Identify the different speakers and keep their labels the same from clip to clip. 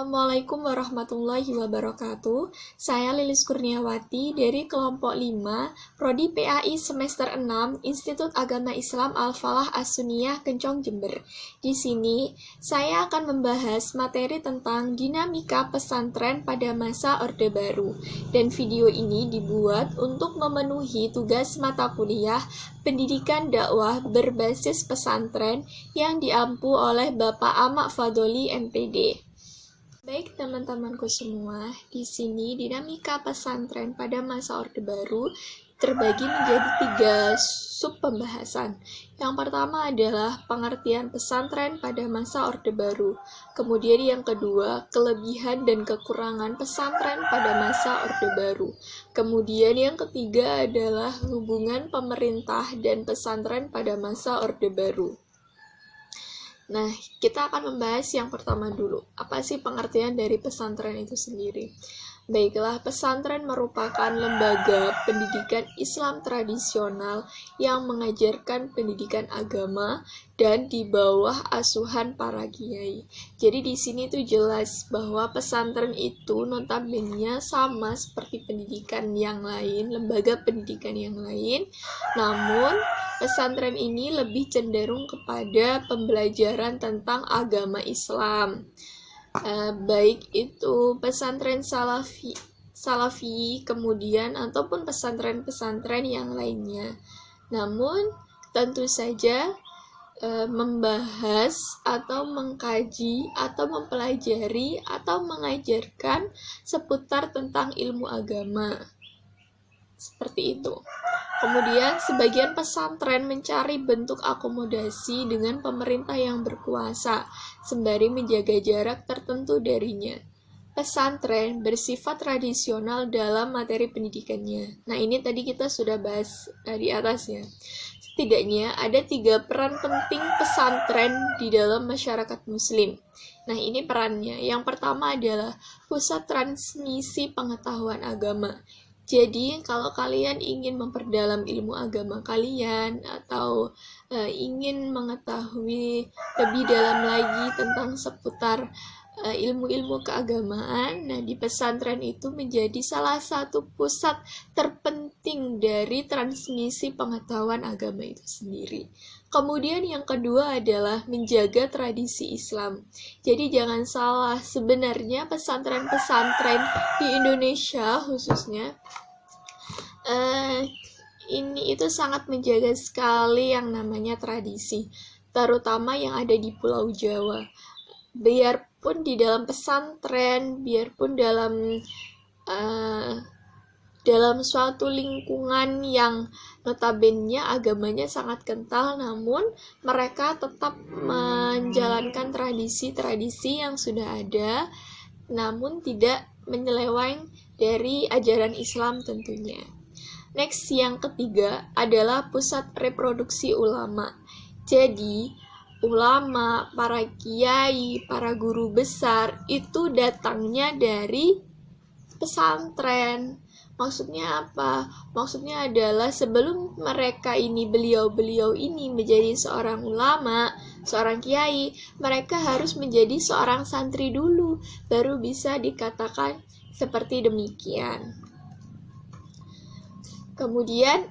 Speaker 1: Assalamualaikum warahmatullahi wabarakatuh. Saya Lilis Kurniawati dari kelompok 5, Prodi PAI semester 6, Institut Agama Islam Al-Falah As-Sunniyah Kencong Jember. Di sini, saya akan membahas materi tentang dinamika pesantren pada masa Orde Baru. Dan video ini dibuat untuk memenuhi tugas mata kuliah pendidikan dakwah berbasis pesantren yang diampu oleh Bapak Ahmad Fadholi MPD. Baik teman-temanku semua, di sini dinamika pesantren pada masa Orde Baru terbagi menjadi 3 sub pembahasan. Yang pertama adalah pengertian pesantren pada masa Orde Baru. Kemudian yang kedua, kelebihan dan kekurangan pesantren pada masa Orde Baru. Kemudian yang ketiga adalah hubungan pemerintah dan pesantren pada masa Orde Baru. Nah, kita akan membahas yang pertama dulu. Apa sih pengertian dari pesantren itu sendiri? Baiklah, pesantren merupakan lembaga pendidikan Islam tradisional yang mengajarkan pendidikan agama dan di bawah asuhan para kiai. Jadi di sini tuh jelas bahwa pesantren itu notabene sama seperti pendidikan yang lain, lembaga pendidikan yang lain. Namun, pesantren ini lebih cenderung kepada pembelajaran tentang agama Islam. Baik itu pesantren salafi kemudian ataupun pesantren-pesantren yang lainnya. Namun tentu saja membahas atau mengkaji atau mempelajari atau mengajarkan seputar tentang ilmu agama. Seperti itu. Kemudian, sebagian pesantren mencari bentuk akomodasi dengan pemerintah yang berkuasa, sembari menjaga jarak tertentu darinya. Pesantren bersifat tradisional dalam materi pendidikannya. Nah, ini tadi kita sudah bahas di atas ya. Setidaknya ada 3 peran penting pesantren di dalam masyarakat muslim. Nah, ini perannya. Yang pertama adalah pusat transmisi pengetahuan agama. Jadi, kalau kalian ingin memperdalam ilmu agama kalian atau ingin mengetahui lebih dalam lagi tentang seputar ilmu-ilmu keagamaan, nah di pesantren itu menjadi salah satu pusat terpenting dari transmisi pengetahuan agama itu sendiri. Kemudian yang kedua adalah menjaga tradisi Islam. Jadi jangan salah, sebenarnya pesantren-pesantren di Indonesia khususnya ini itu sangat menjaga sekali yang namanya tradisi, terutama yang ada di Pulau Jawa. Biarpun di dalam pesantren, biarpun dalam suatu lingkungan yang notabene agamanya sangat kental, namun mereka tetap menjalankan tradisi-tradisi yang sudah ada, namun tidak menyeleweng dari ajaran Islam tentunya. Next, yang ketiga adalah pusat reproduksi ulama. Jadi, ulama, para kiai, para guru besar itu datangnya dari pesantren. Maksudnya apa? Maksudnya adalah sebelum beliau-beliau ini menjadi seorang ulama, seorang kiai, mereka harus menjadi seorang santri dulu, baru bisa dikatakan seperti demikian. Kemudian,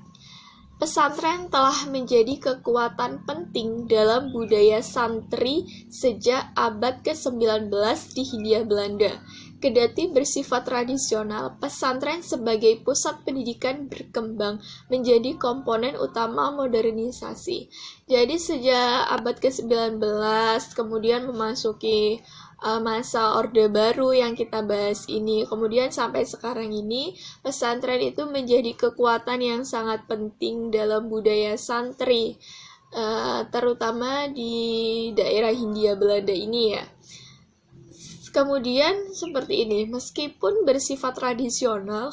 Speaker 1: pesantren telah menjadi kekuatan penting dalam budaya santri sejak abad ke-19 di Hindia Belanda. Kendati bersifat tradisional, pesantren sebagai pusat pendidikan berkembang menjadi komponen utama modernisasi. Jadi sejak abad ke-19, kemudian memasuki masa Orde Baru yang kita bahas ini, kemudian sampai sekarang ini, pesantren itu menjadi kekuatan yang sangat penting dalam budaya santri, terutama di daerah Hindia Belanda ini ya. Kemudian seperti ini, meskipun bersifat tradisional,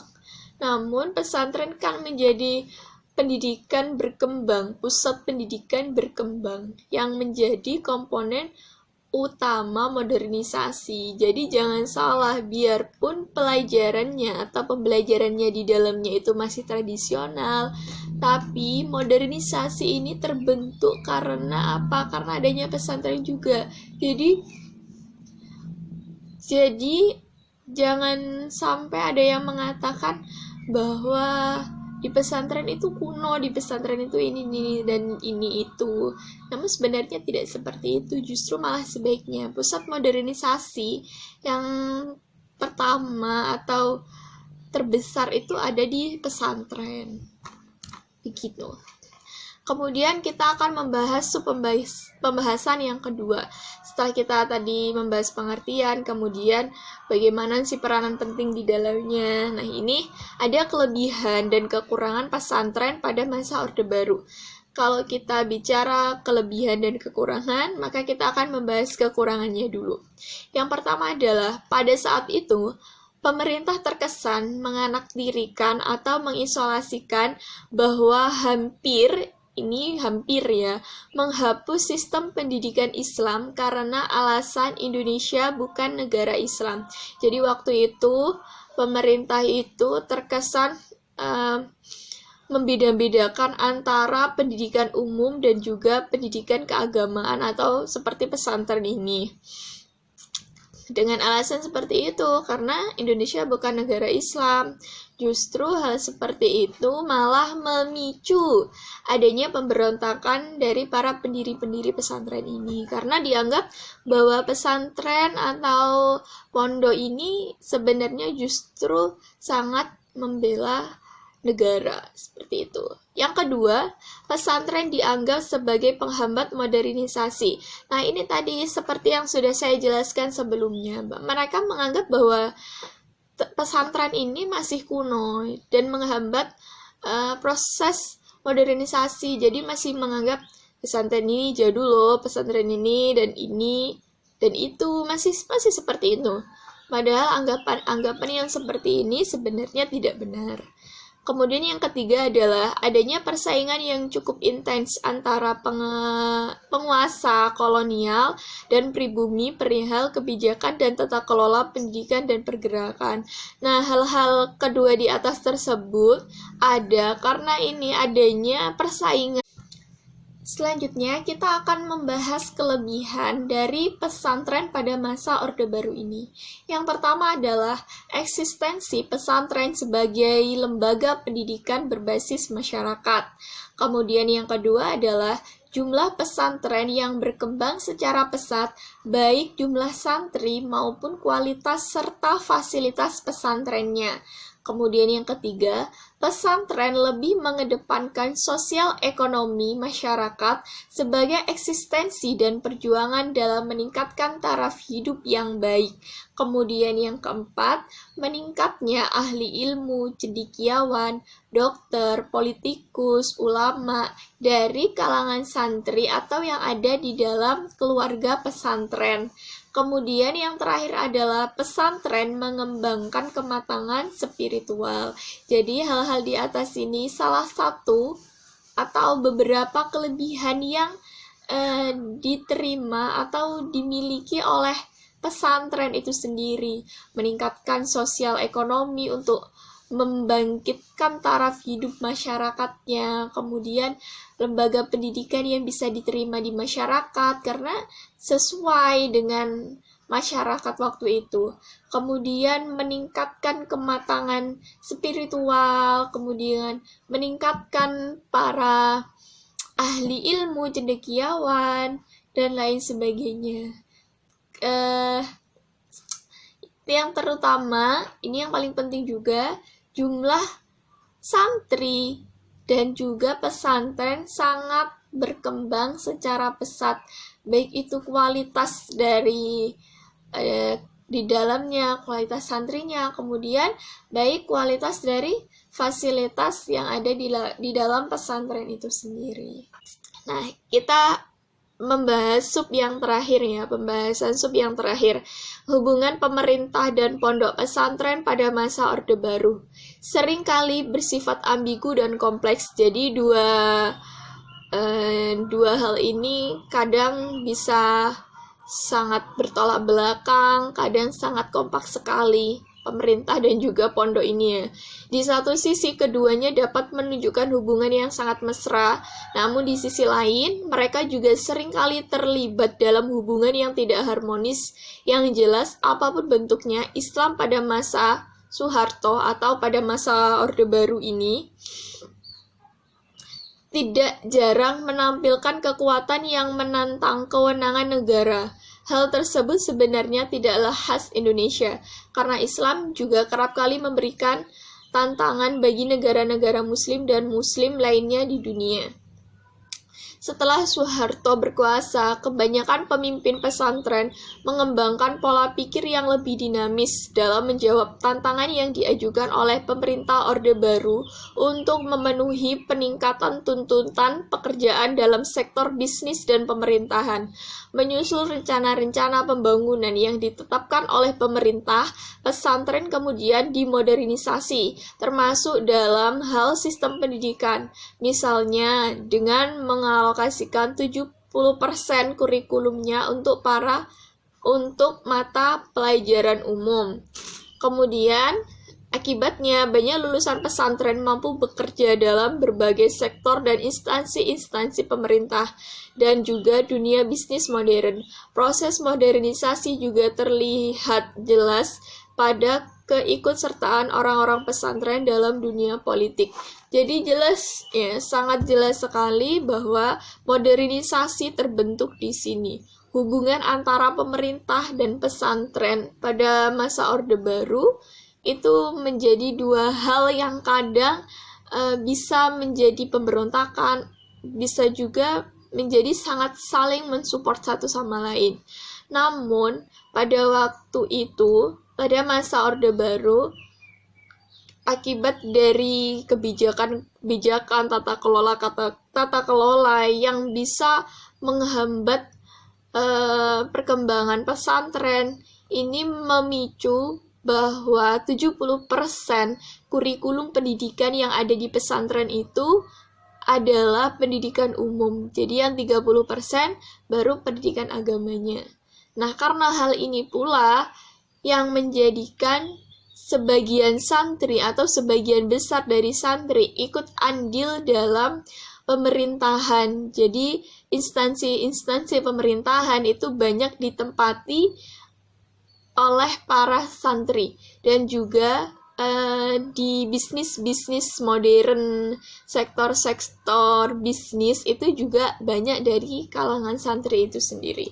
Speaker 1: namun pesantren kan menjadi pendidikan berkembang, pusat pendidikan berkembang yang menjadi komponen utama modernisasi. Jadi jangan salah, biarpun pelajarannya atau pembelajarannya di dalamnya itu masih tradisional, tapi modernisasi ini terbentuk karena apa? Karena adanya pesantren juga. Jadi Jadi jangan sampai ada yang mengatakan bahwa di pesantren itu kuno, di pesantren itu ini dan ini itu. Namun sebenarnya tidak seperti itu, justru malah sebaiknya pusat modernisasi yang pertama atau terbesar itu ada di pesantren. Begitu. Kemudian kita akan membahas pembahasan yang kedua. Setelah kita tadi membahas pengertian, kemudian bagaimana sih peranan penting di dalamnya. Nah, ini ada kelebihan dan kekurangan pesantren pada masa Orde Baru. Kalau kita bicara kelebihan dan kekurangan, maka kita akan membahas kekurangannya dulu. Yang pertama adalah pada saat itu pemerintah terkesan menganaktirikan atau mengisolasikan bahwa hampir menghapus sistem pendidikan Islam karena alasan Indonesia bukan negara Islam. Jadi waktu itu pemerintah itu terkesan membeda-bedakan antara pendidikan umum dan juga pendidikan keagamaan atau seperti pesantren ini. Dengan alasan seperti itu, karena Indonesia bukan negara Islam, justru hal seperti itu malah memicu adanya pemberontakan dari para pendiri-pendiri pesantren ini. Karena dianggap bahwa pesantren atau pondok ini sebenarnya justru sangat membela negara, seperti itu. Yang kedua, pesantren dianggap sebagai penghambat modernisasi. Nah, ini tadi seperti yang sudah saya jelaskan sebelumnya. Mereka menganggap bahwa pesantren ini masih kuno dan menghambat proses modernisasi. Jadi masih menganggap pesantren ini jadul loh, pesantren ini dan itu masih seperti itu. Padahal anggapan yang seperti ini sebenarnya tidak benar. Kemudian yang ketiga adalah adanya persaingan yang cukup intens antara penguasa kolonial dan pribumi perihal kebijakan dan tata kelola pendidikan dan pergerakan. Nah, hal-hal kedua di atas tersebut ada karena ini adanya persaingan. Selanjutnya, kita akan membahas kelebihan dari pesantren pada masa Orde Baru ini. Yang pertama adalah eksistensi pesantren sebagai lembaga pendidikan berbasis masyarakat. Kemudian yang kedua adalah jumlah pesantren yang berkembang secara pesat, baik jumlah santri maupun kualitas serta fasilitas pesantrennya. Kemudian yang ketiga, pesantren lebih mengedepankan sosial ekonomi masyarakat sebagai eksistensi dan perjuangan dalam meningkatkan taraf hidup yang baik. Kemudian yang keempat, meningkatnya ahli ilmu, cendekiawan, dokter, politikus, ulama dari kalangan santri atau yang ada di dalam keluarga pesantren. Kemudian yang terakhir adalah pesantren mengembangkan kematangan spiritual. Jadi hal-hal di atas ini salah satu atau beberapa kelebihan yang diterima atau dimiliki oleh pesantren itu sendiri. Meningkatkan sosial ekonomi untuk membangkitkan taraf hidup masyarakatnya, kemudian lembaga pendidikan yang bisa diterima di masyarakat karena sesuai dengan masyarakat waktu itu, kemudian meningkatkan kematangan spiritual, kemudian meningkatkan para ahli ilmu, cendekiawan, dan lain sebagainya. Yang terutama, ini yang paling penting juga, jumlah santri dan juga pesantren sangat berkembang secara pesat, baik itu kualitas dari di dalamnya, kualitas santrinya, kemudian baik kualitas dari fasilitas yang ada di dalam pesantren itu sendiri. Nah, kita membahas pembahasan sub yang terakhir, hubungan pemerintah dan pondok pesantren pada masa Orde Baru seringkali bersifat ambigu dan kompleks. Jadi dua hal ini kadang bisa sangat bertolak belakang, kadang sangat kompak sekali. pemerintah dan juga pondok ini ya. Di satu sisi keduanya dapat menunjukkan hubungan yang sangat mesra, namun di sisi lain mereka juga seringkali terlibat dalam hubungan yang tidak harmonis. Yang jelas apapun bentuknya, Islam pada masa Soeharto atau pada masa Orde Baru ini tidak jarang menampilkan kekuatan yang menantang kewenangan negara. Hal tersebut sebenarnya tidaklah khas Indonesia, karena Islam juga kerap kali memberikan tantangan bagi negara-negara Muslim dan Muslim lainnya di dunia. Setelah Soeharto berkuasa, kebanyakan pemimpin pesantren mengembangkan pola pikir yang lebih dinamis dalam menjawab tantangan yang diajukan oleh pemerintah Orde Baru untuk memenuhi peningkatan tuntutan pekerjaan dalam sektor bisnis dan pemerintahan. Menyusul rencana-rencana pembangunan yang ditetapkan oleh pemerintah, pesantren kemudian dimodernisasi, termasuk dalam hal sistem pendidikan. Misalnya, dengan mengalokasikan 70% kurikulumnya untuk mata pelajaran umum. Kemudian, akibatnya banyak lulusan pesantren mampu bekerja dalam berbagai sektor dan instansi-instansi pemerintah dan juga dunia bisnis modern. Proses modernisasi juga terlihat jelas pada keikutsertaan orang-orang pesantren dalam dunia politik. Jadi jelas ya, sangat jelas sekali bahwa modernisasi terbentuk di sini. Hubungan antara pemerintah dan pesantren pada masa Orde Baru itu menjadi dua hal yang kadang bisa menjadi pemberontakan, bisa juga menjadi sangat saling mensupport satu sama lain. Namun, pada waktu itu, pada masa Orde Baru, akibat dari kebijakan tata kelola yang bisa menghambat perkembangan pesantren, ini memicu bahwa 70% kurikulum pendidikan yang ada di pesantren itu adalah pendidikan umum. Jadi yang 30% baru pendidikan agamanya. Nah, karena hal ini pula yang menjadikan sebagian santri atau sebagian besar dari santri ikut andil dalam pemerintahan. Jadi instansi-instansi pemerintahan itu banyak ditempati oleh para santri dan juga di bisnis-bisnis modern, sektor-sektor bisnis itu juga banyak dari kalangan santri itu sendiri.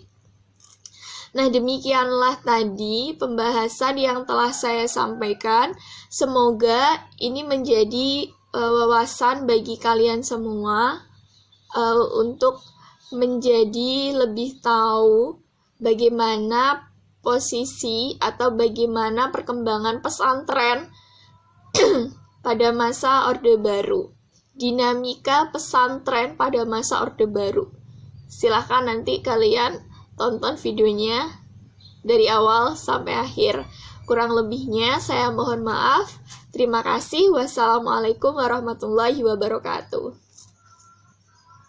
Speaker 1: Nah, demikianlah tadi pembahasan yang telah saya sampaikan. Semoga ini menjadi wawasan bagi kalian semua untuk menjadi lebih tahu bagaimana posisi atau bagaimana perkembangan pesantren pada masa Orde Baru. Dinamika pesantren pada masa Orde Baru. Silahkan nanti kalian tonton videonya dari awal sampai akhir. Kurang lebihnya saya mohon maaf. Terima kasih. Wassalamualaikum warahmatullahi wabarakatuh.